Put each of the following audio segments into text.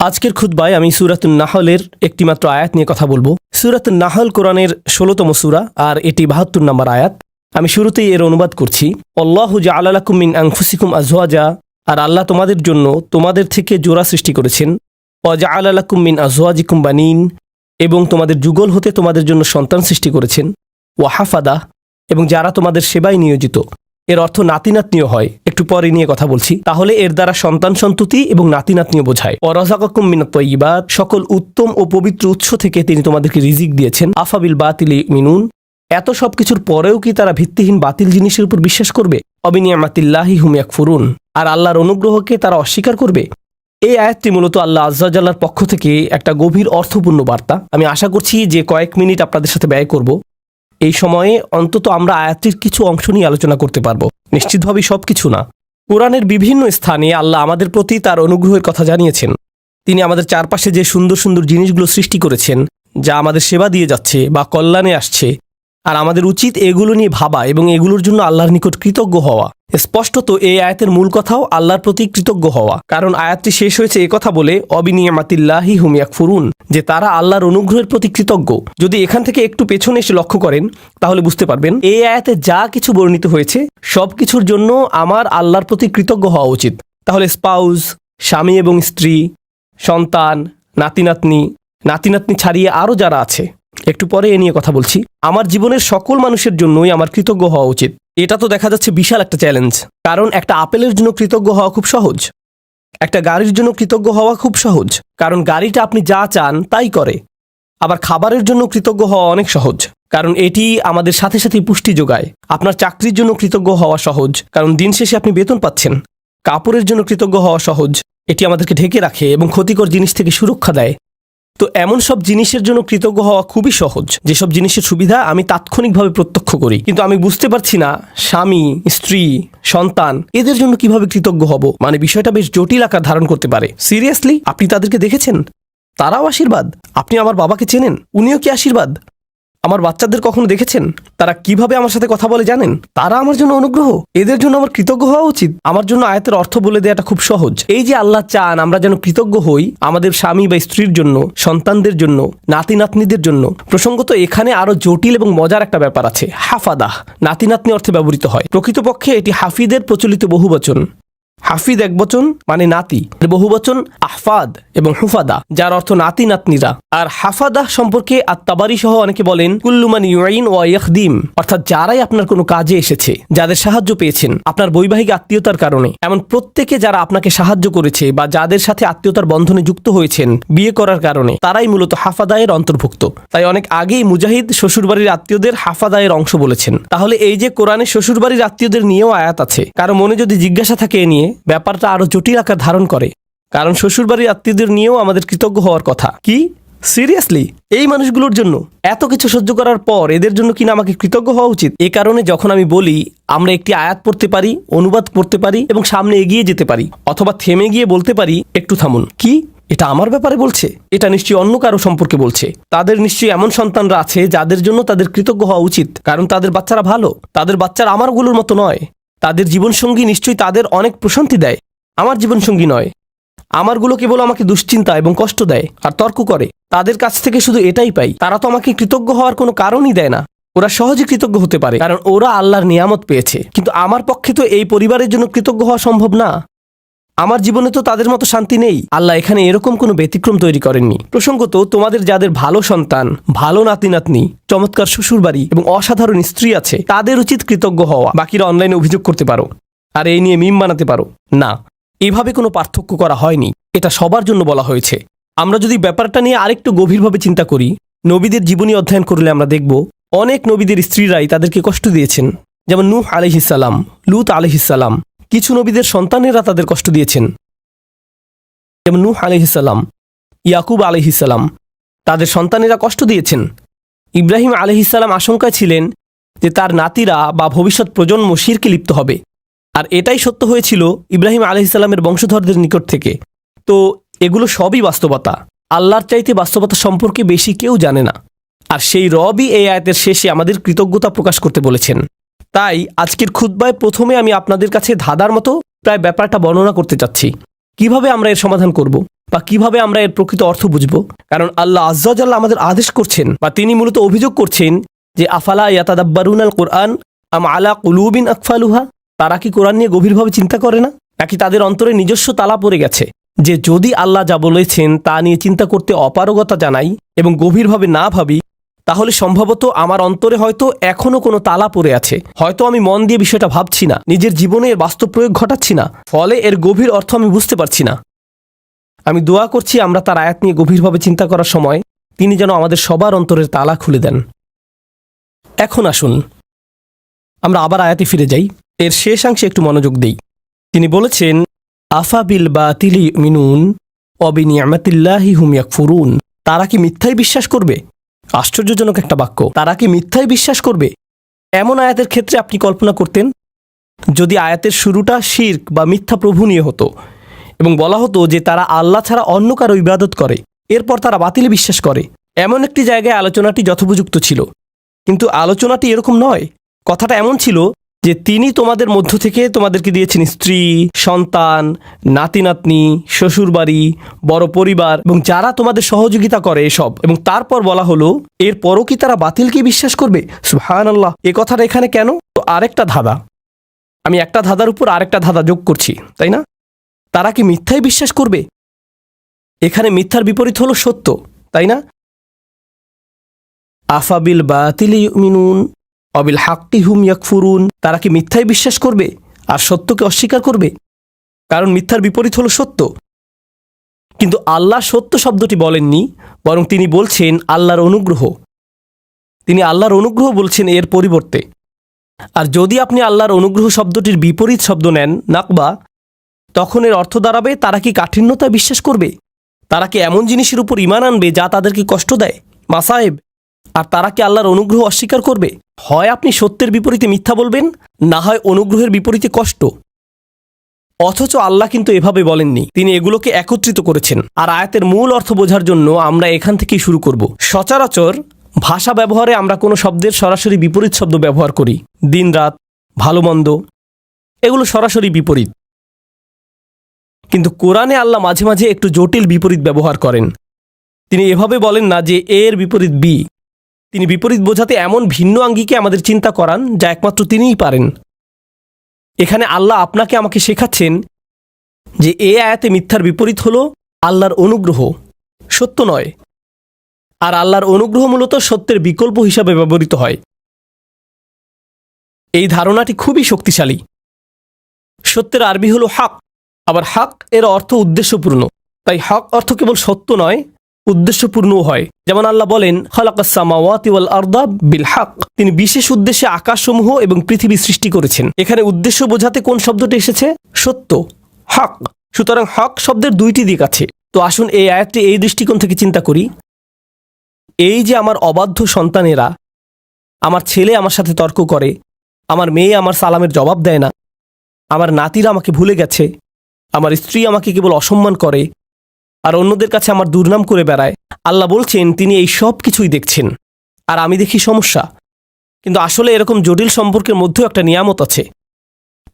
আজকের খুতবায় আমি সূরাতুন নাহলের একটি মাত্র আয়াত নিয়ে কথা বলবো। সূরাতুন নাহল কোরআনের ১৬তম সূরা আর এটি ৭২ নম্বর আয়াত। আমি শুরুতেই এর অনুবাদ করছি। আল্লাহু জাআলা লাকুম মিন আনফুসিকুম আজওয়াজা, আর আল্লাহ তোমাদের জন্য তোমাদের থেকে জোড়া সৃষ্টি করেছেন। ওয়া জাআলা লাকুম মিন আজওয়াজিকুম বানিন, এবং তোমাদের যুগল হতে তোমাদের জন্য সন্তান সৃষ্টি করেছেন। ওয়া হাফাদা, এবং যারা তোমাদের সেবায় নিয়োজিত। এর অর্থ নাতি নাতনিও হয়, একটু পরে নিয়ে কথা বলছি। তাহলে এর দ্বারা সন্তান সন্ততি এবং নাতি নাতনিও বোঝায়। ওয়ারাযাকাকুম মিনাত তাইয়্যিবাত, সকল উত্তম ও পবিত্র উৎস থেকে তিনি তোমাদেরকে রিজিক দিয়েছেন। আফাবিল বাতিলি মিনুন, এত সব কিছুর পরেও কি তারা ভিত্তিহীন বাতিল জিনিসের উপর বিশ্বাস করবে? অবিনিয়ামাতিল্লাহি হুম ইয়াকফুরুন, আর আল্লাহর অনুগ্রহকে তারা অস্বীকার করবে। এই আয়াতটি মূলত আল্লাহ আযজা ওয়া জাল্লার পক্ষ থেকে একটা গভীর অর্থপূর্ণ বার্তা। আমি আশা করছি যে কয়েক মিনিট আপনাদের সাথে ব্যয় করব। এই সময়ে অন্তত আমরা আয়াতটির কিছু অংশ নিয়ে আলোচনা করতে পারবো, নিশ্চিতভাবেই সব কিছু না। কোরআনের বিভিন্ন স্থানে আল্লাহ আমাদের প্রতি তার অনুগ্রহের কথা জানিয়েছেন। তিনি আমাদের চারপাশে যে সুন্দর সুন্দর জিনিসগুলো সৃষ্টি করেছেন, যা আমাদের সেবা দিয়ে যাচ্ছে বা কল্যাণে আসছে, আর আমাদের উচিত এগুলো নিয়ে ভাবা এবং এগুলোর জন্য আল্লাহর নিকট কৃতজ্ঞ হওয়া। স্পষ্টত এই আয়াতের মূল কথাও আল্লাহর প্রতি কৃতজ্ঞ হওয়া, কারণ আয়াতটি শেষ হয়েছে এই কথা বলে অবিনিয়ামাতিল্লাহি হুম ইয়াকফুরুন, যে তারা আল্লাহর অনুগ্রহের প্রতি কৃতজ্ঞ। যদি এখান থেকে একটু পেছনে এসে লক্ষ্য করেন তাহলে বুঝতে পারবেন এই আয়াতে যা কিছু বর্ণিত হয়েছে সব কিছুর জন্য আমার আল্লাহর প্রতি কৃতজ্ঞ হওয়া উচিত। তাহলে স্পাউস, স্বামী এবং স্ত্রী, সন্তান, নাতি নাতনি ছাড়িয়ে আরও যারা আছে, একটু পরে এ নিয়ে কথা বলছি। আমার জীবনের সকল মানুষের জন্যই আমার কৃতজ্ঞ হওয়া উচিত। এটা তো দেখা যাচ্ছে বিশাল একটা চ্যালেঞ্জ, কারণ একটা আপেলের জন্য কৃতজ্ঞ হওয়া খুব সহজ, একটা গাড়ির জন্য কৃতজ্ঞ হওয়া খুব সহজ, কারণ গাড়িটা আপনি যা চান তাই করে। আবার খাবারের জন্য কৃতজ্ঞ হওয়া অনেক সহজ, কারণ এটি আমাদের সাথে সাথে পুষ্টি যোগায়। আপনার চাকরির জন্য কৃতজ্ঞ হওয়া সহজ, কারণ দিন শেষে আপনি বেতন পাচ্ছেন। কাপড়ের জন্য কৃতজ্ঞ হওয়া সহজ, এটি আমাদেরকে ঢেকে রাখে এবং ক্ষতিকর জিনিস থেকে সুরক্ষা দেয়। তো এমন সব জিনিসের জন্য কৃতজ্ঞ হওয়া খুবই সহজ, যেসব জিনিসের সুবিধা আমি তাৎক্ষণিকভাবে প্রত্যক্ষ করি, কিন্তু আমি বুঝতে পারছি না স্বামী, স্ত্রী, সন্তান এদের জন্য কিভাবে কৃতজ্ঞ হব। মানে বিষয়টা বেশ জটিল আকার ধারণ করতে পারে। সিরিয়াসলি, আপনি তাদেরকে দেখেছেন? তারাও আশীর্বাদ। আপনি আমার বাবাকে চেনেন, উনিও কি আশীর্বাদ? আমার বাচ্চাদের কখনো দেখেছেন তারা কিভাবে আমার সাথে কথা বলে জানেন? তারা আমার জন্য অনুগ্রহ। এদের জন্য আমার কৃতজ্ঞ হওয়া উচিত। আমার জন্য আয়াতের অর্থ বলে দেওয়াটা খুব সহজ। এই যে আল্লাহ চান আমরা যেন কৃতজ্ঞ হই আমাদের স্বামী বা স্ত্রীর জন্য, সন্তানদের জন্য, নাতি নাতনিদের জন্য। প্রসঙ্গত এখানে আরো জটিল এবং মজার একটা ব্যাপার আছে। হাফাদাহ নাতি নাতনি অর্থে ব্যবহৃত হয়। প্রকৃতপক্ষে এটি হাফিদের প্রচলিত বহুবচন। হাফিদ একবচন মানে নাতি, বহুবচন আহফাদ এবং হুফাদা, যার অর্থ নাতি নাতনিরা। আর হাফাদাহ সম্পর্কে আত-তাবারি সহ অনেকে বলেন কুল্লু মান ইউইন ওয়া ইয়াখদিম, অর্থাৎ যারাই আপনার কোনো কাজে এসেছে, যাদের সাহায্য পেয়েছেন আপনার বৈবাহিক আত্মীয়তার কারণে, এমন প্রত্যেকে যারা আপনাকে সাহায্য করেছে বা যাদের সাথে আত্মীয়তার বন্ধনে যুক্ত হয়েছেন বিয়ে করার কারণে, তারাই মূলত হাফাদায়ের অন্তর্ভুক্ত। তাই অনেক আগেই মুজাহিদ শ্বশুরবাড়ির আত্মীয়দের হাফাদায়ের অংশ বলেছেন। তাহলে এই যে কোরআনে শ্বশুরবাড়ির আত্মীয়দের নিয়েও আয়াত আছে, কারো মনে যদি জিজ্ঞাসা থাকে এ নিয়ে, ব্যাপারটা আরো জটিল আকার ধারণ করে, কারণ শ্বশুরবাড়ির আত্মীয়দের নিয়েও আমাদের কৃতজ্ঞ হওয়ার কথা। কি সিরিয়াসলি? এই মানুষগুলোর জন্য এত কিছু সহ্য করার পর এদের জন্য কিনা আমাকে কৃতজ্ঞ হওয়া উচিত? এ কারণে যখন আমি বলি আমরা একটি আয়াত পড়তে পারি, অনুবাদ করতে পারি এবং সামনে এগিয়ে যেতে পারি, অথবা থেমে গিয়ে বলতে পারি একটু থামুন, কি এটা আমার ব্যাপারে বলছে? এটা নিশ্চয়ই অন্য কারো সম্পর্কে বলছে। তাদের নিশ্চয়ই এমন সন্তানরা আছে যাদের জন্য তাদের কৃতজ্ঞ হওয়া উচিত, কারণ তাদের বাচ্চারা ভালো। তাদের বাচ্চারা আমারগুলোর মতো নয়। তাদের জীবনসঙ্গী নিশ্চয়ই তাদের অনেক প্রশান্তি দেয়। আমার জীবনসঙ্গী নয়। আমারগুলো কেবল আমাকে দুশ্চিন্তা এবং কষ্ট দেয় আর তর্ক করে। তাদের কাছ থেকে শুধু এটাই পাই। তারা তো আমাকে কৃতজ্ঞ হওয়ার কোনো কারণই দেয় না। ওরা সহজে কৃতজ্ঞ হতে পারে কারণ ওরা আল্লাহর নিয়ামত পেয়েছে, কিন্তু আমার পক্ষে তো এই পরিবারের জন্য কৃতজ্ঞ হওয়া সম্ভব না। আমার জীবনে তো তাদের মতো শান্তি নেই। আল্লাহ এখানে এরকম কোনো ব্যতিক্রম তৈরি করেননি। প্রসঙ্গত তোমাদের যাদের ভালো সন্তান, ভালো নাতি নাতনি, চমৎকার শ্বশুরবাড়ি এবং অসাধারণ স্ত্রী আছে, তাদের উচিত কৃতজ্ঞ হওয়া। বাকিরা অনলাইনে অভিযোগ করতে পারো আর এই নিয়ে মিম বানাতে পারো। না, এভাবে কোনো পার্থক্য করা হয়নি। এটা সবার জন্য বলা হয়েছে। আমরা যদি ব্যাপারটা নিয়ে আরেকটু গভীরভাবে চিন্তা করি, নবীদের জীবনী অধ্যয়ন করলে আমরা দেখব অনেক নবীদের স্ত্রীরাই তাদেরকে কষ্ট দিয়েছেন। যেমন নূহ আলাইহিস সালাম, লূত আলাইহিস সালাম। কিছু নবীদের সন্তানেরা তাদের কষ্ট দিয়েছেন, যেমন নূহ আলাইহিস সালাম, ইয়াকুব আলাইহিস সালাম, তাদের সন্তানেরা কষ্ট দিয়েছেন। ইব্রাহিম আলাইহিস সালাম আশঙ্কায় ছিলেন যে তার নাতিরা বা ভবিষ্যৎ প্রজন্ম শিরকে লিপ্ত হবে, আর এটাই সত্য হয়েছিল ইব্রাহিম আলাইহিস সালামের বংশধরদের নিকট থেকে। তো এগুলো সবই বাস্তবতা। আল্লাহর চাইতে বাস্তবতা সম্পর্কে বেশি কেউ জানে না, আর সেই রবই এই আয়াতের শেষে আমাদের কৃতজ্ঞতা প্রকাশ করতে বলেছেন। তাই আজকের খুতবায় প্রথমে আমি আপনাদের কাছে ধাঁধার মতো প্রায় ব্যাপারটা বর্ণনা করতে চাচ্ছি। কিভাবে আমরা এর সমাধান করব? বা কিভাবে আমরা এর প্রকৃত অর্থ বুঝব? কারণ আল্লাহ আজ্জা ওয়া জাল্লা আমাদের আদেশ করছেন বা তিনি মূলত অভিযোগ করছেন যে আফালা ইয়াতাদাব্বারুনাল কুরআন আম আলা কুলুবিন আকফালুহা, তারা কি কোরআন নিয়ে গভীরভাবে চিন্তা করে না, নাকি তাদের অন্তরে নিজস্ব তালা পড়ে গেছে যে যদি আল্লাহ যা বলেছেন তা নিয়ে চিন্তা করতে অপারগতা জানাই এবং গভীরভাবে না ভাবি, তাহলে সম্ভবত আমার অন্তরে হয়তো এখনো কোনো তালা পড়ে আছে, হয়তো আমি মন দিয়ে বিষয়টা ভাবছি না, নিজের জীবনে এর বাস্তব প্রয়োগ ঘটাচ্ছি না, ফলে এর গভীর অর্থ আমি বুঝতে পারছি না। আমি দোয়া করছি আমরা তার আয়াত নিয়ে গভীরভাবে চিন্তা করার সময় তিনি যেন আমাদের সবার অন্তরের তালা খুলে দেন। এখন আসুন আমরা আবার আয়াতে ফিরে যাই, এর শেষাংশে একটু মনোযোগ দেই। তিনি বলেছেন আফা বিল বাতিলি মিনুন অবিনিয়ামাতিল্লাহি হুম ইয়াকফুরুন, তারা কি মিথ্যায় বিশ্বাস করবে? আশ্চর্যজনক একটা বাক্য, তারা কি মিথ্যায় বিশ্বাস করবে? এমন আয়াতের ক্ষেত্রে আপনি কল্পনা করতেন যদি আয়াতের শুরুটা শিরক বা মিথ্যা প্রভু নিয়ে হতো এবং বলা হতো যে তারা আল্লাহ ছাড়া অন্য কারো ইবাদত করে, এরপর তারা বাতিলে বিশ্বাস করে, এমন একটি জায়গায় আলোচনাটি যথোপযুক্ত ছিল। কিন্তু আলোচনাটি এরকম নয়। কথাটা এমন ছিল যে তিনি তোমাদের মধ্য থেকে তোমাদেরকে দিয়েছেন স্ত্রী, সন্তান, নাতি নাতনি, শ্বশুরবাড়ি, বড় পরিবার এবং যারা তোমাদের সহযোগিতা করে এসব, এবং তারপর বলা হলো এরপরও কি তারা বাতিলকে বিশ্বাস করবে? সুবহানাল্লাহ, এ কথাটা এখানে কেন? তো আরেকটা ধাঁধা, আমি একটা ধাঁধার উপর আরেকটা ধাঁধা যোগ করছি, তাই না? তারা কি মিথ্যায় বিশ্বাস করবে? এখানে মিথ্যার বিপরীত হলো সত্য, তাই না? আফাবিল বাতিলি ইউমিনুন অবিল হাক্কি হুম ইয়াকফুরুন, তারা কি মিথ্যায় বিশ্বাস করবে আর সত্যকে অস্বীকার করবে? কারণ মিথ্যার বিপরীত হলো সত্য। কিন্তু আল্লাহ সত্য শব্দটি বলেননি, বরং তিনি বলছেন আল্লাহর অনুগ্রহ। তিনি আল্লাহর অনুগ্রহ বলছেন এর পরিবর্তে। আর যদি আপনি আল্লাহর অনুগ্রহ শব্দটির বিপরীত শব্দ নেন নাকবা, তখন এর অর্থ দাঁড়াবে তারা কি কাঠিন্যতায় বিশ্বাস করবে? তারা কি এমন জিনিসের উপর ঈমান আনবে যা তাদেরকে কষ্ট দেয়, মাসায়েব? আর তারা কি আল্লাহর অনুগ্রহ অস্বীকার করবে? হয় আপনি সত্যের বিপরীতে মিথ্যা বলবেন, না হয় অনুগ্রহের বিপরীতে কষ্ট। অথচ আল্লাহ কিন্তু এভাবে বলেননি, তিনি এগুলোকে একত্রিত করেছেন। আর আয়াতের মূল অর্থ বোঝার জন্য আমরা এখান থেকেই শুরু করব। সচরাচর ভাষা ব্যবহারে আমরা কোনো শব্দের সরাসরি বিপরীত শব্দ ব্যবহার করি, দিন রাত, ভালো মন্দ, এগুলো সরাসরি বিপরীত। কিন্তু কোরআনে আল্লাহ মাঝে মাঝে একটু জটিল বিপরীত ব্যবহার করেন। তিনি এভাবে বলেন না যে এর বিপরীত বি, তিনি বিপরীত বোঝাতে এমন ভিন্ন আঙ্গিকে আমাদের চিন্তা করান যা একমাত্র তিনিই পারেন। এখানে আল্লাহ আপনাকে আমাকে শেখাচ্ছেন যে এ আয়াতে মিথ্যার বিপরীত হলো আল্লাহর অনুগ্রহ, সত্য নয়। আর আল্লাহর অনুগ্রহ মূলত সত্যের বিকল্প হিসাবে ব্যবহৃত হয়। এই ধারণাটি খুবই শক্তিশালী। সত্যের আরবি হলো হক, আবার হক এর অর্থ উদ্দেশ্যপূর্ণ। তাই হক অর্থ কেবল সত্য নয়, উদ্দেশ্যপূর্ণও হয়। যেমন আল্লাহ বলেন খালাকাস সামাওয়াতি ওয়াল আরদা বিল হক, তিনি বিশেষ উদ্দেশ্যে আকাশসমূহ এবং পৃথিবী সৃষ্টি করেছেন। এখানে উদ্দেশ্য বোঝাতে কোন শব্দটি এসেছে? সত্য, হক। সুতরাং হক শব্দের দুইটি দিক আছে। তো আসুন এই আয়াতটি এই দৃষ্টিকোণ থেকে চিন্তা করি। এই যে আমার অবাধ্য সন্তানেরা, আমার ছেলে আমার সাথে তর্ক করে, আমার মেয়ে আমার সালামের জবাব দেয় না, আমার নাতিরা আমাকে ভুলে গেছে, আমার স্ত্রী আমাকে কেবল অসম্মান করে, আর অন্যদের কাছে আমার দুর্নাম করে বেড়ায়। আল্লাহ বলছেন তিনি এই সব কিছুই দেখছেন, আর আমি দেখি সমস্যা। কিন্তু আসলে এরকম জটিল সম্পর্কের মধ্যেও একটা নিয়ামত আছে,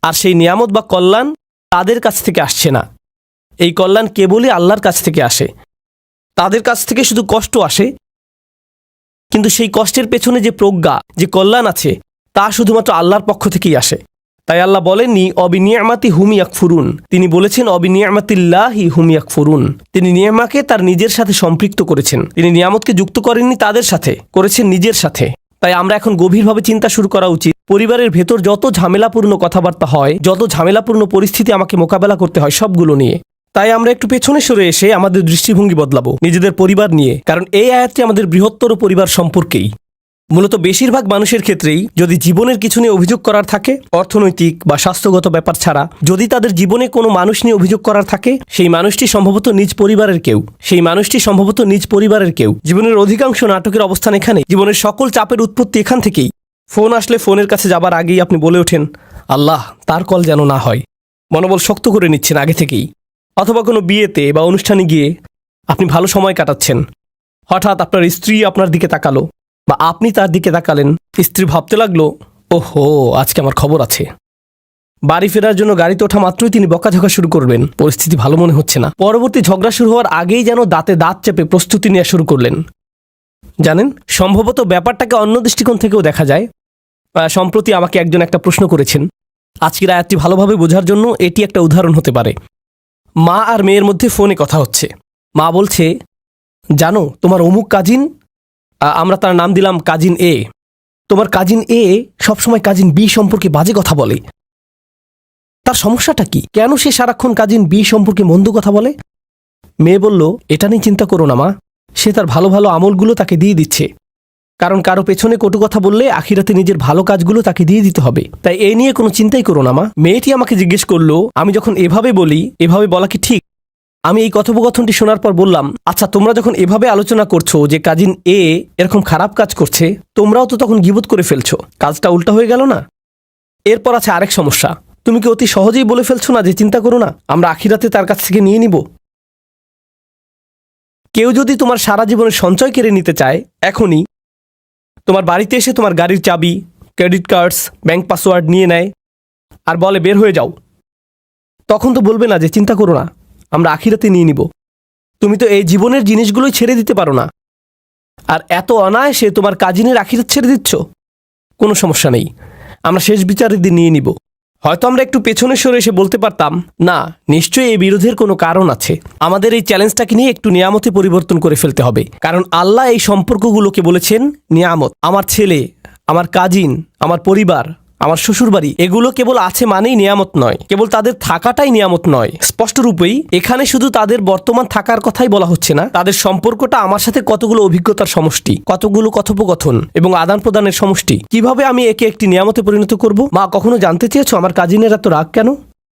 আর সেই নিয়ামত বা কল্যাণ তাদের কাছ থেকে আসছে না। এই কল্যাণ কেবলই আল্লাহর কাছ থেকে আসে। তাদের কাছ থেকে শুধু কষ্ট আসে, কিন্তু সেই কষ্টের পেছনে যে প্রজ্ঞা, যে কল্যাণ আছে, তা শুধুমাত্র আল্লাহর পক্ষ থেকেই আসে। তাই আল্লাহ বলেননি অবিনিয়ামাতি হুম ইয়াকফুরুন, তিনি বলেছেন অবিনিয়ামাতিল্লাহি হুম ইয়াকফুরুন। তিনি নিয়ামাকে তার নিজের সাথে সম্পৃক্ত করেছেন। তিনি নিয়ামতকে যুক্ত করেননি তাদের সাথে, করেছেন নিজের সাথে। তাই আমরা এখন গভীরভাবে চিন্তা শুরু করা উচিত। পরিবারের ভেতর যত ঝামেলাপূর্ণ কথাবার্তা হয়, যত ঝামেলাপূর্ণ পরিস্থিতি আমাকে মোকাবেলা করতে হয়, সবগুলো নিয়ে। তাই আমরা একটু পেছনে সরে এসে আমাদের দৃষ্টিভঙ্গি বদলাবো নিজেদের পরিবার নিয়ে। কারণ এই আয়াতটি আমাদের বৃহত্তর পরিবার সম্পর্কেই। মূলত বেশিরভাগ মানুষের ক্ষেত্রেই যদি জীবনের কিছু নিয়ে অভিযোগ করার থাকে, অর্থনৈতিক বা স্বাস্থ্যগত ব্যাপার ছাড়া যদি তাদের জীবনে কোনো মানুষ নিয়ে অভিযোগ করার থাকে, সেই মানুষটি সম্ভবত নিজ পরিবারের কেউ। জীবনের অধিকাংশ নাটকের অবস্থান এখানে। জীবনের সকল চাপের উৎপত্তি এখান থেকেই। ফোন আসলে ফোনের কাছে যাবার আগেই আপনি বলে ওঠেন আল্লাহ তার কল যেন না হয়। মনোবল শক্ত করে নিচ্ছেন আগে থেকেই। অথবা কোনো বিয়েতে বা অনুষ্ঠানে গিয়ে আপনি ভালো সময় কাটাচ্ছেন, হঠাৎ আপনার স্ত্রী আপনার দিকে তাকালো বা আপনি তার দিকে তাকালেন। স্ত্রী ভাবতে লাগলো ওহো আজকে আমার খবর আছে, বাড়ি ফেরার জন্য গাড়িতে ওঠা মাত্রই তিনি বকাঝকা শুরু করবেন। পরিস্থিতি ভালো মনে হচ্ছে না। পরবর্তী ঝগড়া শুরু হওয়ার আগেই যেন দাঁতে দাঁত চেপে প্রস্তুতি নেওয়া শুরু করলেন। জানেন, সম্ভবত ব্যাপারটাকে অন্য দৃষ্টিকোণ থেকেও দেখা যায়। সম্প্রতি আমাকে একজন একটা প্রশ্ন করেছেন। আজকের আয়াতটি ভালোভাবে বোঝার জন্য এটি একটা উদাহরণ হতে পারে। মা আর মেয়ের মধ্যে ফোনে কথা হচ্ছে। মা বলছে, জানো তোমার অমুক কাজিন, আমরা তার নাম দিলাম কাজিন এ, তোমার কাজিন এ সবসময় কাজিন বি সম্পর্কে বাজে কথা বলে। তার সমস্যাটা কি? কেন সে সারাক্ষণ কাজিন বি সম্পর্কে মন্দ কথা বলে? মেয়ে বলল, এটা নিয়ে চিন্তা করো না মা, সে তার ভালো ভালো আমলগুলো তাকে দিয়ে দিচ্ছে। কারণ কারো পেছনে কটু কথা বললে আখিরাতে নিজের ভালো কাজগুলো তাকে দিয়ে দিতে হবে। তাই এই নিয়ে কোনো চিন্তাই করো না মা। মেয়েটি আমাকে জিজ্ঞেস করলো, আমি যখন এভাবে বলি, এভাবে বলা কি ঠিক? আমি এই কথোপকথনটি শোনার পর বললাম, আচ্ছা তোমরা যখন এভাবে আলোচনা করছো যে কাজিন এ এরকম খারাপ কাজ করছে, তোমরাও তো তখন গীবত করে ফেলছো, কাজটা উল্টা হয়ে গেল না? এরপর আছে আরেক সমস্যা, তুমি কি অতি সহজেই বলে ফেলছো না যে চিন্তা করো না, আমরা আখিরাতে তার কাছ থেকে নিয়ে নিব? কেউ যদি তোমার সারা জীবনের সঞ্চয় কেড়ে নিতে চায়, এখনই তোমার বাড়িতে এসে তোমার গাড়ির চাবি, ক্রেডিট কার্ডস, ব্যাংক পাসওয়ার্ড নিয়ে নেয় আর বলে বের হয়ে যাও, তখন তো বলবে না যে চিন্তা করো না, আমরা আখিরাতে নিয়ে নিব? তুমি তো এই জীবনের জিনিসগুলোই ছেড়ে দিতে পারো না, আর এত অনায়াসে তোমার কাজিনের আখিরাত ছেড়ে দিচ্ছ। কোনো সমস্যা নেই, আমরা শেষ বিচারের দিন নিয়ে নিব। হয়তো আমরা একটু পেছনে সরে এসে বলতে পারতাম, না নিশ্চয়ই এই বিরোধের কোনো কারণ আছে, আমাদের এই চ্যালেঞ্জটাকে নিয়ে একটু নিয়ামতে পরিবর্তন করে ফেলতে হবে। কারণ আল্লাহ এই সম্পর্কগুলোকে বলেছেন নিয়ামত। আমার ছেলে, আমার কাজিন, আমার পরিবার, আমার শ্বশুরবাড়ি, এগুলো কেবল আছে মানেই নিয়ামত নয়, কেবল তাদের থাকাটাই নিয়ামত নয়। স্পষ্ট রূপেই এখানে শুধু তাদের বর্তমান থাকার কথাই বলা হচ্ছে না, তাদের সম্পর্কটা আমার সাথে কতগুলো অভিজ্ঞতার সমষ্টি, কতগুলো কথোপকথন এবং আদান প্রদানের সমষ্টি। কিভাবে আমি একে একটি নিয়ামতে পরিণত করব? মা, কখনো জানতে চেয়েছো আমার কাজিনের এত রাগ কেন?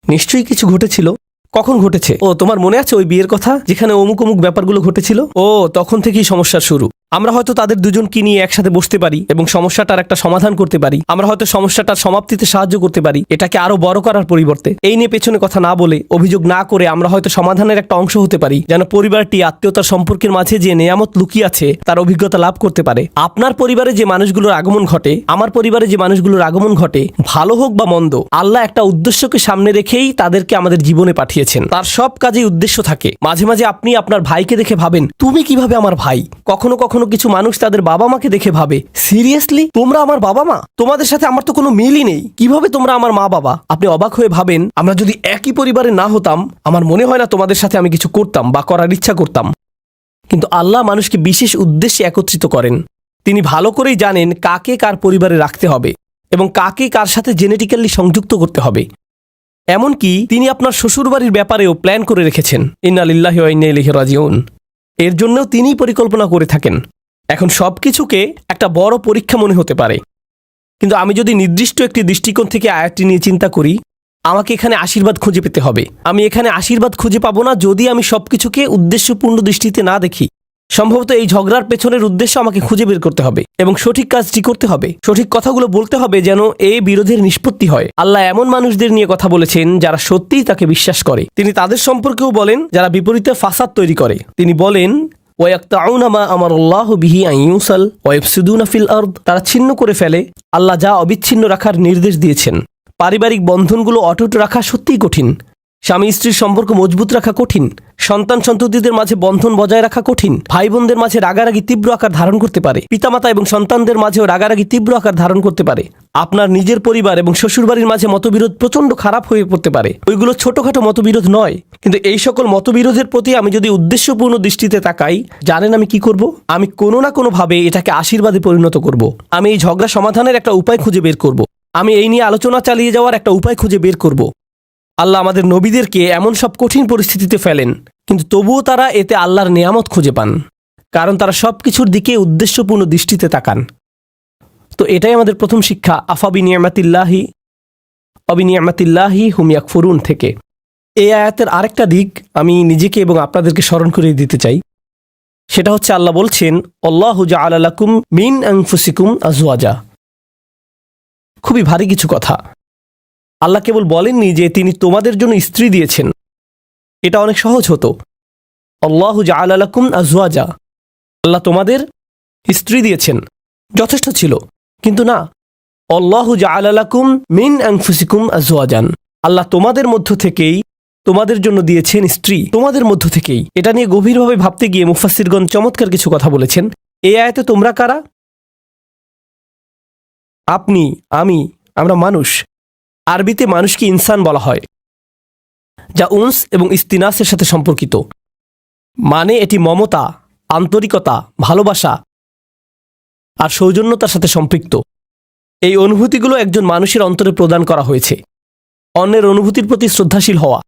নিশ্চয়ই কিছু ঘটেছিল। কখন ঘটেছে? ও, তোমার মনে আছে ওই বিয়ের কথা, যেখানে অমুক অমুক ব্যাপারগুলো ঘটেছিল? ও, তখন থেকেই সমস্যার শুরু। আমরা হয়তো তাদের দুজনকে নিয়ে একসাথে বসতে পারি এবং সমস্যাটার একটা সমাধান করতে পারি। আমরা হয়তো সমস্যাটার সমাপ্তিতে সাহায্য করতে পারি, এটাকে আরো বড় করার পরিবর্তে। এই নিয়ে পেছনে কথা না বলে, অভিযোগ না করে আমরা হয়তো সমাধানের একটা অংশ হতে পারি, যেন পরিবারটি আত্মীয়তার সম্পর্কের মাঝে যে নিয়ামত লুকিয়ে আছে তার অভিজ্ঞতা লাভ করতে পারে। আপনার পরিবারে যে মানুষগুলোর আগমন ঘটে, আমার পরিবারে যে মানুষগুলোর আগমন ঘটে, ভালো হোক বা মন্দ, আল্লাহ একটা উদ্দেশ্যকে সামনে রেখেই তাদেরকে আমাদের জীবনে পাঠিয়েছেন। তার সব কাজেই উদ্দেশ্য থাকে। মাঝে মাঝে আপনি আপনার ভাইকে দেখে ভাবেন, তুমি কিভাবে আমার ভাই? কখনো কখনো কিছু মানুষ তাদের বাবা মাকে দেখে ভাবে, সিরিয়াসলি তোমরা আমার বাবা মা? তোমাদের সাথে আমার তো কোনো মিলই নেই, কিভাবে তোমরা আমার মা বাবা? আপনি অবাক হয়ে ভাবেন, আমরা যদি একই পরিবারে না হতাম, আমার মনে হয় না তোমাদের সাথে আমি কিছু করতাম বা করার ইচ্ছা করতাম। কিন্তু আল্লাহ মানুষকে বিশেষ উদ্দেশ্যে একত্রিত করেন। তিনি ভালো করেই জানেন কাকে কার পরিবারে রাখতে হবে এবং কাকে কার সাথে জেনেটিক্যালি সংযুক্ত করতে হবে। এমনকি তিনি আপনার শ্বশুরবাড়ির ব্যাপারেও প্ল্যান করে রেখেছেন। ইন্না লিল্লাহি ওয়া ইন্না ইলাইহি রাজিউন। এর জন্যও তিনিই পরিকল্পনা করে থাকেন। এখন সব কিছুকে একটা বড় পরীক্ষা মনে হতে পারে, কিন্তু আমি যদি নির্দিষ্ট একটি দৃষ্টিকোণ থেকে আয়াতটি নিয়ে চিন্তা করি, আমাকে এখানে আশীর্বাদ খুঁজে পেতে হবে। আমি এখানে আশীর্বাদ খুঁজে পাবো না যদি আমি সবকিছুকে উদ্দেশ্যপূর্ণ দৃষ্টিতে না দেখি। সম্ভবত এই ঝগড়ার পেছনের উদ্দেশ্য আমাকে খুঁজে বের করতে হবে এবং সঠিক কাজটি করতে হবে, সঠিক কথাগুলো বলতে হবে যেন এই বিরোধের নিষ্পত্তি হয়। আল্লাহ এমন মানুষদের নিয়ে কথা বলেছেন যারা সত্যিই তাকে বিশ্বাস করে। তিনি তাদের সম্পর্কেও বলেন যারা বিপরীতে ফাসাদ তৈরি করে। তিনি বলেন, ওয়ায়াকতাউনা মা আমারাল্লাহু বিহি আন ইউসাল ওয়া ইফসিদুনা ফিল আরদ। তারা ছিন্ন করে ফেলে আল্লাহ যা অবিচ্ছিন্ন রাখার নির্দেশ দিয়েছেন। পারিবারিক বন্ধনগুলো অটুট রাখা সত্যিই কঠিন। স্বামী স্ত্রীর সম্পর্ক মজবুত রাখা কঠিন। সন্তান সন্ততিদের মাঝে বন্ধন বজায় রাখা কঠিন। ভাই বোনদের মাঝে রাগারাগি তীব্র আকার ধারণ করতে পারে। পিতামাতা এবং সন্তানদের মাঝেও রাগারাগি তীব্র আকার ধারণ করতে পারে। আপনার নিজের পরিবার এবং শ্বশুরবাড়ির মাঝে মতবিরোধ প্রচণ্ড খারাপ হয়ে পড়তে পারে। ওইগুলো ছোটখাটো মতবিরোধ নয়, কিন্তু এই সকল মতবিরোধের প্রতি আমি যদি উদ্দেশ্যপূর্ণ দৃষ্টিতে তাকাই, জানেন আমি কি করব? আমি কোনো না কোনোভাবে এটাকে আশীর্বাদে পরিণত করব। আমি এই ঝগড়া সমাধানের একটা উপায় খুঁজে বের করব। আমি এই নিয়ে আলোচনা চালিয়ে যাওয়ার একটা উপায় খুঁজে বের করব। আল্লাহ আমাদের নবীদেরকে এমন সব কঠিন পরিস্থিতিতে ফেলেন, কিন্তু তবুও তারা এতে আল্লাহর নিয়ামত খুঁজে পান, কারণ তারা সব কিছুর দিকে উদ্দেশ্যপূর্ণ দৃষ্টিতে তাকান। তো এটাই আমাদের প্রথম শিক্ষা, আফাবি নিয়ামাতিল্লাহি হুম ইয়াকফুরুন থেকে। এই আয়াতের আরেকটা দিক আমি নিজেকে এবং আপনাদেরকে স্মরণ করিয়ে দিতে চাই। সেটা হচ্ছে আল্লাহ বলছেন, আল্লাহু জাআলা লাকুম মিন আনফুসিকুম আজওয়াজা। খুবই ভারী কিছু কথা। আল্লাহ কেবল বলেননি যে তিনি তোমাদের জন্য স্ত্রী দিয়েছেন, এটা অনেক সহজ হতো। আল্লাহু জাআলা লাকুম আজওয়াজা, আল্লাহ তোমাদের স্ত্রী দিয়েছেন, যথেষ্ট ছিল। কিন্তু না, আল্লাহু জাআলা লাকুম মিন আনফুসিকুম আজওয়াজান, আল্লাহ তোমাদের মধ্য থেকেই তোমাদের জন্য দিয়েছেন স্ত্রী, তোমাদের মধ্য থেকেই। এটা নিয়ে গভীরভাবে ভাবতে গিয়ে মুফাসসিরগণ চমৎকার কিছু কথা বলেছেন। এই আয়াতে তোমরা কারা? আপনি, আমি, আমরা মানুষ। আরবিতে মানুষকে ইনসান বলা হয়, যা উনস এবং ইস্তিনাসের সাথে সম্পর্কিত। মানে এটি মমতা, আন্তরিকতা, ভালোবাসা আর সৌজন্যতার সাথে সম্পৃক্ত। এই অনুভূতিগুলো একজন মানুষের অন্তরে প্রদান করা হয়েছে। অন্যের অনুভূতির প্রতি শ্রদ্ধাশীল হওয়া,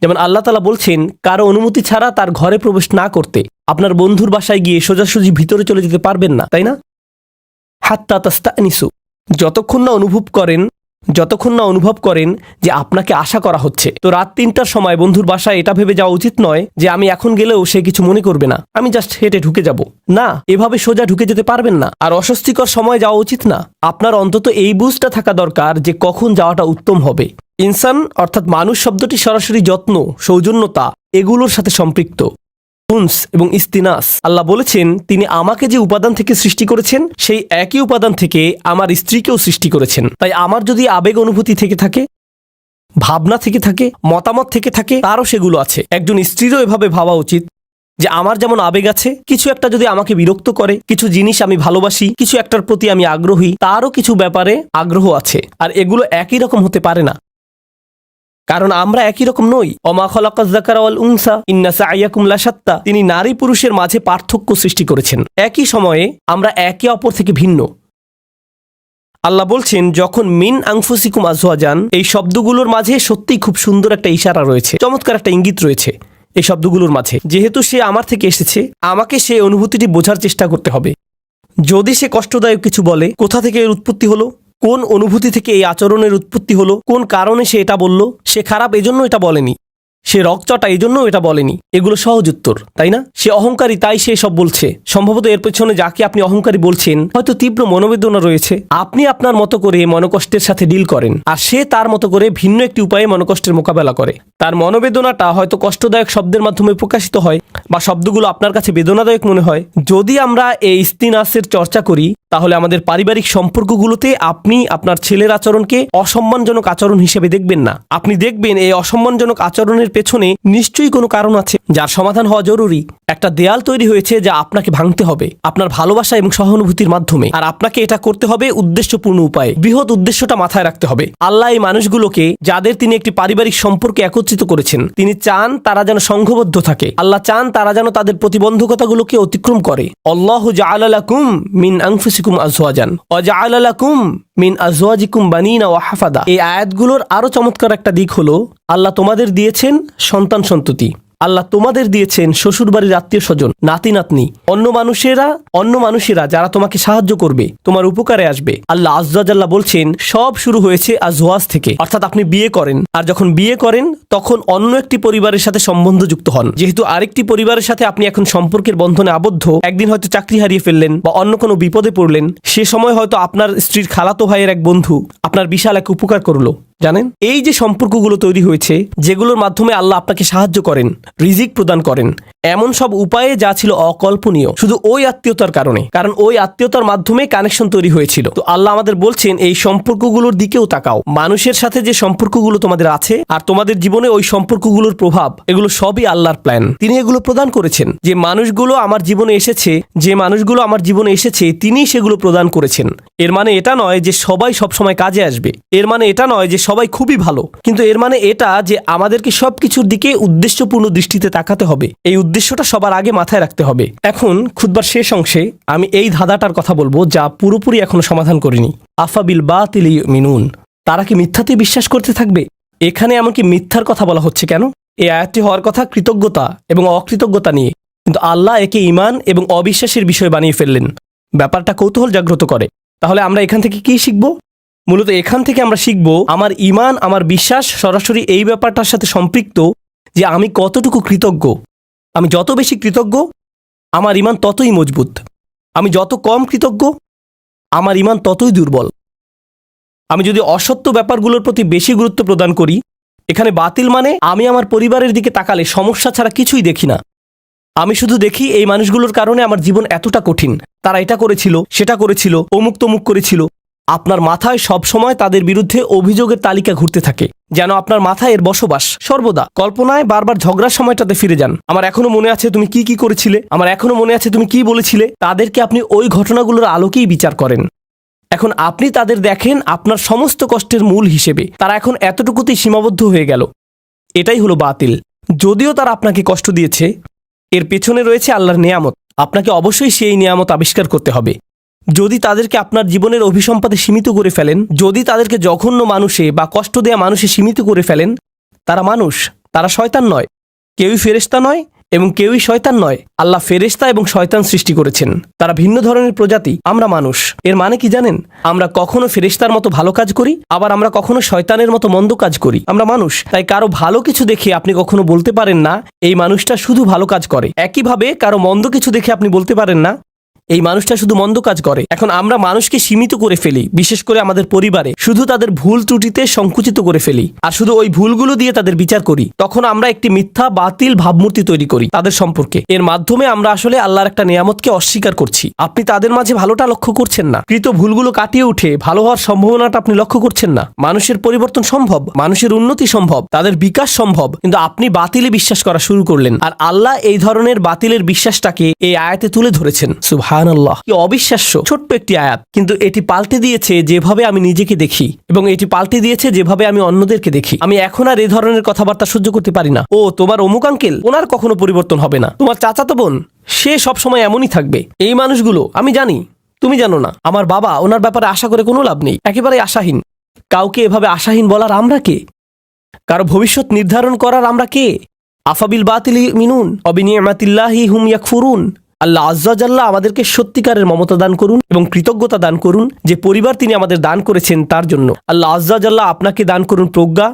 যেমন আল্লাহ তাআলা বলছেন কারো অনুমতি ছাড়া তার ঘরে প্রবেশ না করতে। আপনার বন্ধুর বাসায় গিয়ে সোজাসুজি ভিতরে চলে যেতে পারবেন না, তাই না? হাত্তা তাস্তানিসু, যতক্ষণ না অনুভব করেন যে আপনাকে আশা করা হচ্ছে। তো রাত ৩টার সময় বন্ধুর বাসায় এটা ভেবে যাওয়া উচিত নয় যে আমি এখন গেলেও সে কিছু মনে করবে না, আমি জাস্ট হেঁটে ঢুকে যাব। না, এভাবে সোজা ঢুকে যেতে পারবেন না। আর অস্বস্তিকর সময় যাওয়া উচিত না। আপনার অন্তত এই বুঝটা থাকা দরকার যে কখন যাওয়াটা উত্তম হবে। ইনসান অর্থাৎ মানুষ শব্দটি সরাসরি যত্ন, সৌজন্যতা এগুলোর সাথে সম্পৃক্ত। উনস এবং ইস্তিনাস, আল্লাহ বলেছেন তিনি আমাকে যে উপাদান থেকে সৃষ্টি করেছেন সেই একই উপাদান থেকে আমার স্ত্রীকেও সৃষ্টি করেছেন। তাই আমার যদি আবেগ অনুভূতি থেকে থাকে, ভাবনা থেকে থাকে, মতামত থেকে থাকে, তারও সেগুলো আছে। একজন স্ত্রীরও এভাবে ভাবা উচিত যে আমার যেমন আবেগ আছে, কিছু একটা যদি আমাকে বিরক্ত করে, কিছু জিনিস আমি ভালোবাসি, কিছু একটার প্রতি আমি আগ্রহী, তারও কিছু ব্যাপারে আগ্রহ আছে। আর এগুলো একই রকম হতে পারে না, কারণ আমরা একই রকম নই। ওমা খালাকাজ যাকারা ওয়াল উনসা ইন্না সা'য়াকুম লাশাত্তা, তিনি নারী পুরুষের মাঝে পার্থক্য সৃষ্টি করেছেন। একই সময়ে আমরা একে অপর থেকে ভিন্ন। আল্লাহ বলছেন যখন মিন আনফুসিকুম আজওয়াজান, এই শব্দগুলোর মাঝে সত্যিই খুব সুন্দর একটা ইশারা রয়েছে, চমৎকার একটা ইঙ্গিত রয়েছে এই শব্দগুলোর মাঝে। যেহেতু সে আমার থেকে এসেছে, আমাকে সেই অনুভূতিটি বোঝার চেষ্টা করতে হবে। যদি সে কষ্টদায়ক কিছু বলে, কোথা থেকে এর উৎপত্তি হলো, কোন অনুভূতি থেকে এই আচরণের উৎপত্তি হলো, কোন কারণে সে এটা বলল, সে খারাপ এজন্য এটা বলেনি, সে রকচটা এই জন্য এটা বলেনি, এগুলো সহজ উত্তর, তাই না? সে অহংকারী তাই সে সব বলছে। সম্ভবত এর পেছনে যাকে আপনি অহংকারী বলছেন হয়তো তীব্র মনোবেদনা রয়েছে। আপনি আপনার মতো করে মনোকষ্টের সাথে ডিল করেন, আর সে তার মতো করে ভিন্ন একটি উপায়ে মনোকষ্টের মোকাবেলা করে। তার মনোবেদনাটা হয়তো কষ্টদায়ক শব্দের মাধ্যমে প্রকাশিত হয়, বা শব্দগুলো আপনার কাছে বেদনাদায়ক মনে হয়। যদি আমরা এই ইস্তিনাসের চর্চা করি, তাহলে আমাদের পারিবারিক সম্পর্কগুলোতে আপনি আপনার ছেলের আচরণকে অসম্মানজনক আচরণ হিসেবে দেখবেন না। আপনি দেখবেন এই অসম্মানজনক আচরণের পেছনে নিশ্চয়ই কোনো কারণ আছে যার সমাধান হওয়া জরুরি। একটা দেয়াল তৈরি হয়েছে যা আপনাকে ভাঙতে হবে আপনার ভালোবাসা এবং সহানুভূতির মাধ্যমে, আর আপনাকে এটা করতে হবে উদ্দেশ্যপূর্ণ উপায়ে। বৃহৎ উদ্দেশ্যটা মাথায় রাখতে হবে। আল্লাহ এই মানুষগুলোকে, যাদের তিনি একটি পারিবারিক সম্পর্কে একত্রিত করেছেন, তিনি চান তারা যেন সংঘবদ্ধ থাকে। আল্লাহ চান তারা যেন তাদের প্রতিবন্ধকতাগুলোকে অতিক্রম করে। আল্লাহু জাআলা লাকুম মিন আনফুসিকুম আজওয়াজান ওয়া জাআলা লাকুম মিন আজওয়াজিকুম বানিনা ওয়া হাফাদা। এই আয়াতগুলোর আরো চমৎকার একটা দিক হলো আল্লাহ তোমাদের দিয়েছেন সন্তান সন্ততি, আল্লাহ তোমাদের দিয়েছেন শ্বশুরবাড়ির আত্মীয় স্বজন, নাতি নাতনি, অন্য মানুষেরা যারা তোমাকে সাহায্য করবে, তোমার উপকারে আসবে। আল্লাহ আজ্জা জাল্লা বলছেন সব শুরু হয়েছে আজওয়াজ থেকে, অর্থাৎ আপনি বিয়ে করেন, আর যখন বিয়ে করেন তখন অন্য একটি পরিবারের সাথে সম্বন্ধ যুক্ত হন। যেহেতু আরেকটি পরিবারের সাথে আপনি এখন সম্পর্কের বন্ধনে আবদ্ধ, একদিন হয়তো চাকরি হারিয়ে ফেললেন বা অন্য কোনো বিপদে পড়লেন, সে সময় হয়তো আপনার স্ত্রীর খালাতো ভাইয়ের এক বন্ধু আপনার বিশাল এক উপকার করলো। জানেন, এই যে সম্পর্কগুলো তৈরি হয়েছে, যেগুলোর মাধ্যমে আল্লাহ আপনাকে সাহায্য করেন, রিজিক প্রদান করেন, এমন সব উপায়ে যা ছিল অকল্পনীয় শুধু ওই আত্মীয়তার কারণে, কারণ ওই আত্মীয়তার মাধ্যমে কানেকশন তৈরি হয়েছিল। তো আল্লাহ আমাদের বলছেন এই সম্পর্কগুলোর দিকেও তাকাও। মানুষের সাথে যে সম্পর্কগুলো তোমাদের আছে আর তোমাদের জীবনে ওই সম্পর্কগুলোর প্রভাব, এগুলো সবই আল্লাহর প্ল্যান। তিনি এগুলো প্রদান করেছেন। যে মানুষগুলো আমার জীবনে এসেছে তিনি সেগুলো প্রদান করেছেন। এর মানে এটা নয় যে সবাই সবসময় কাজে আসবে, এর মানে এটা নয় যে সবাই খুবই ভালো, কিন্তু এর মানে এটা যে আমাদেরকে সবকিছুর দিকে উদ্দেশ্যপূর্ণ দৃষ্টিতে তাকাতে হবে। এই উদ্দেশ্যটা সবার আগে মাথায় রাখতে হবে। এখন খুতবার শেষ অংশে আমি এই ধাঁধাটার কথা বলবো যা পুরোপুরি এখনো সমাধান করিনি। আফাবিল বাতিল ইউমিনুন, তারা কি মিথ্যাতে বিশ্বাস করতে থাকবে? এখানে এমনকি মিথ্যার কথা বলা হচ্ছে কেন? এই আয়াতটি হওয়ার কথা কৃতজ্ঞতা এবং অকৃতজ্ঞতা নিয়ে, কিন্তু আল্লাহ একে ঈমান এবং অবিশ্বাসের বিষয় বানিয়ে ফেললেন। ব্যাপারটা কৌতূহল জাগ্রত করে। তাহলে আমরা এখান থেকে কি শিখব? মূলত এখান থেকে আমরা শিখব আমার ঈমান, আমার বিশ্বাস সরাসরি এই ব্যাপারটার সাথে সম্পৃক্ত যে আমি কতটুকু কৃতজ্ঞ। আমি যত বেশি কৃতজ্ঞ আমার ঈমান ততই মজবুত। আমি যত কম কৃতজ্ঞ আমার ঈমান ততই দুর্বল। আমি যদি অসত্য ব্যাপারগুলোর প্রতি বেশি গুরুত্ব প্রদান করি, এখানে বাতিল মানে আমি আমার পরিবারের দিকে তাকালে সমস্যা ছাড়া কিছুই দেখি না। আমি শুধু দেখি এই মানুষগুলোর কারণে আমার জীবন এতটা কঠিন, তারা এটা করেছিল, সেটা করেছিল, অমুক তমুক করেছিল। আপনার মাথায় সবসময় তাদের বিরুদ্ধে অভিযোগের তালিকা ঘুরতে থাকে, যেন আপনার মাথায় এর বসবাস। সর্বদা কল্পনায় বারবার ঝগড়ার সময়টাতে ফিরে যান। আমার এখনো মনে আছে তুমি কি করেছিলে, আমার এখনো মনে আছে তুমি কি বলেছিলে। তাদেরকে আপনি ওই ঘটনাগুলোর আলোকেই বিচার করেন। এখন আপনি তাদের দেখেন আপনার সমস্ত কষ্টের মূল হিসেবে। তারা এখন এতটুকুতেই সীমাবদ্ধ হয়ে গেল। এটাই হলো বাতিল। যদিও তারা আপনাকে কষ্ট দিয়েছে, এর পেছনে রয়েছে আল্লাহর নেয়ামত। আপনাকে অবশ্যই সেই নেয়ামত আবিষ্কার করতে হবে। যদি তাদেরকে আপনার জীবনের অভিসম্পাদে সীমিত করে ফেলেন, যদি তাদেরকে জঘন্য মানুষে বা কষ্ট দেয়া মানুষে সীমিত করে ফেলেন, তারা মানুষ, তারা শয়তান নয়। কেউই ফেরেশতা নয় এবং কেউই শয়তান নয়। আল্লাহ ফেরেশতা এবং শয়তান সৃষ্টি করেছেন। তারা ভিন্ন ধরনের প্রজাতি, আমরা মানুষ। এর মানে কি জানেন? আমরা কখনো ফেরেশতার মতো ভালো কাজ করি, আবার আমরা কখনো শয়তানের মতো মন্দ কাজ করি। আমরা মানুষ, তাই কারো ভালো কিছু দেখে আপনি কখনো বলতে পারেন না এই মানুষটা শুধু ভালো কাজ করে। একইভাবে কারো মন্দ কিছু দেখে আপনি বলতে পারেন না এই মানুষটা শুধু মন্দ কাজ করে। এখন আমরা মানুষকে সীমিত করে ফেলি, বিশেষ করে আমাদের পরিবারে শুধু তাদের ভুল ত্রুটিতে সংকুচিত করে ফেলি, আর শুধু ওই ভুলগুলো দিয়ে তাদের বিচার করি। তখন আমরা একটি মিথ্যা বাতিল ভাবমূর্তি তৈরি করি তাদের সম্পর্কে। এর মাধ্যমে আমরা আসলে আল্লাহর একটা নিয়ামতকে অস্বীকার করছি। আপনি তাদের মাঝে ভালোটা লক্ষ্য করছেন না। কৃত ভুলগুলো কাটিয়ে উঠে ভালো হওয়ার সম্ভাবনাটা আপনি লক্ষ্য করছেন না। মানুষের পরিবর্তন সম্ভব, মানুষের উন্নতি সম্ভব, তাদের বিকাশ সম্ভব, কিন্তু আপনি বাতিলে বিশ্বাস করা শুরু করলেন। আর আল্লাহ এই ধরনের বাতিলের বিশ্বাসটাকে এই আয়াতে তুলে ধরেছেন। সুবহানাল্লাহ, কি অবিশ্বাস্য ছোট্ট একটি আয়াত, কিন্তু এটি পাল্টে দিয়েছে যেভাবে আমি নিজেকে দেখি, এবং এটি পাল্টে দিয়েছে যেভাবে আমি অন্যদেরকে দেখি। আমি এখন আর এই ধরনের কথাবার্তা সহ্য করতে পারি না। ও তোমার অমুক আঙ্কেল, ওনার কখনো পরিবর্তন হবে না। তোমার চাচাতো বোন, সে সবসময় এমনই থাকবে। এই মানুষগুলো আমি জানি, তুমি জানো না। আমার বাবা, ওনার ব্যাপারে আশা করে কোনো লাভ নেই, একেবারে আশাহীন। কাউকে এভাবে আশাহীন বলার আমরা কে? কারো ভবিষ্যৎ নির্ধারণ করার আমরা কে? আফাবিল বাতিল মিনুন অবিনিয়ামাতিল্লাহি হুম ইয়াকফুরুন। আল্লাহ আজ্জা জাল্লা আমাদেরকে সত্যিকারের মমতা দান করুন এবং কৃতজ্ঞতা দান করুন যে পরিবার তিনি আমাদের দান করেছেন তার জন্য। আল্লাহ আজ্জা জাল্লা আপনাকে দান করুন প্রজ্ঞা,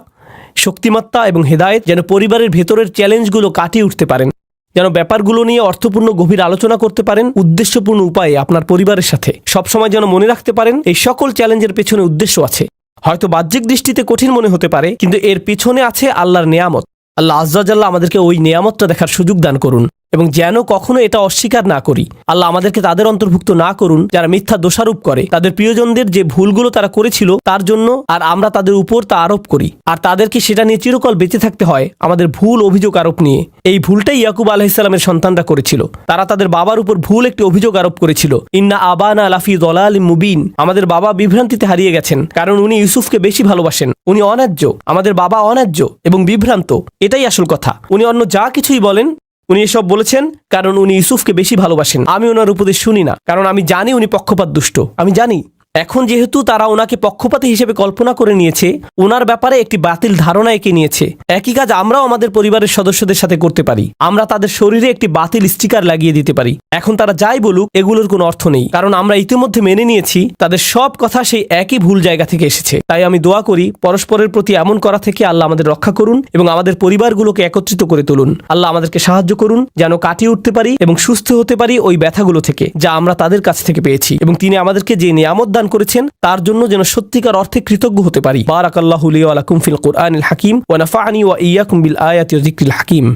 শক্তিমত্তা এবং হেদায়েত, যেন পরিবারের ভেতরের চ্যালেঞ্জগুলো কাটিয়ে উঠতে পারেন, যেন ব্যাপারগুলো নিয়ে অর্থপূর্ণ গভীর আলোচনা করতে পারেন উদ্দেশ্যপূর্ণ উপায়ে আপনার পরিবারের সাথে। সবসময় যেন মনে রাখতে পারেন এই সকল চ্যালেঞ্জের পেছনে উদ্দেশ্য আছে। হয়তো বাহ্যিক দৃষ্টিতে কঠিন মনে হতে পারে, কিন্তু এর পিছনে আছে আল্লাহর নেয়ামত। আল্লাহ আজ্জা জাল্লা আমাদেরকে ওই নেয়ামতটা দেখার সুযোগ দান করুন এবং যেন কখনো এটা অস্বীকার না করি। আল্লাহ আমাদেরকে তাদের অন্তর্ভুক্ত না করুন যারা মিথ্যা দোষারোপ করে তাদের প্রিয়জনদের যে ভুলগুলো তারা করেছিল তার জন্য, আর আমরা তাদের উপর তা আরোপ করি, আর তাদেরকে সেটা নিয়ে চিরকাল বেঁচে থাকতে হয় আমাদের ভুল অভিযোগ আরোপ নিয়ে। এই ভুলটাই ইয়াকুব আলাইহিস সালামের সন্তানরা করেছিল। তারা তাদের বাবার উপর ভুল একটি অভিযোগ আরোপ করেছিল, ইন্না আবানা লাফি যালালিম মুবিন। আমাদের বাবা বিভ্রান্তিতে হারিয়ে গেছেন, কারণ উনি ইউসুফকে বেশি ভালোবাসেন। উনি অন্যায্য, আমাদের বাবা অন্যায্য এবং বিভ্রান্ত। এটাই আসল কথা। উনি অন্য যা কিছুই বলেন, উনি এসব বলেছেন কারণ উনি ইউসুফকে বেশি ভালোবাসেন। আমি ওনার উপদেশ শুনি না, কারণ আমি জানি উনি পক্ষপাত দুষ্ট। আমি জানি। এখন যেহেতু তারা ওনাকে পক্ষপাতী হিসেবে কল্পনা করে নিয়েছে, ওনার ব্যাপারে একটি বাতিল ধারণা এঁকে নিয়েছে, একই কাজ আমরাও আমাদের পরিবারের সদস্যদের সাথে করতে পারি। আমরা তাদের শরীরে একটি বাতিল স্টিকার লাগিয়ে দিতে পারি। এখন তারা যাই বলুক এগুলোর কোনো অর্থ নেই, কারণ আমরা ইতিমধ্যে মেনে নিয়েছি তাদের সব কথা সেই একই ভুল জায়গা থেকে এসেছে। তাই আমি দোয়া করি পরস্পরের প্রতি এমন করা থেকে আল্লাহ আমাদের রক্ষা করুন এবং আমাদের পরিবারগুলোকে একত্রিত করে তুলুন। আল্লাহ আমাদেরকে সাহায্য করুন যেন কাটিয়ে উঠতে পারি এবং সুস্থ হতে পারি ওই ব্যথাগুলো থেকে যা আমরা তাদের কাছ থেকে পেয়েছি, এবং তিনি আমাদেরকে যে নিয়ামত দান করেছেন তার জন্য যেন সত্যিকার অর্থে কৃতজ্ঞ হতে পারি। বারাকাল্লাহু লি ওয়া লাকুম ফিল কুরআনিল হাকিম ওয়া নাফা'নি ওয়া ইয়্যাকুম বিল আয়াতি ওয়া যিকরিল হাকিম।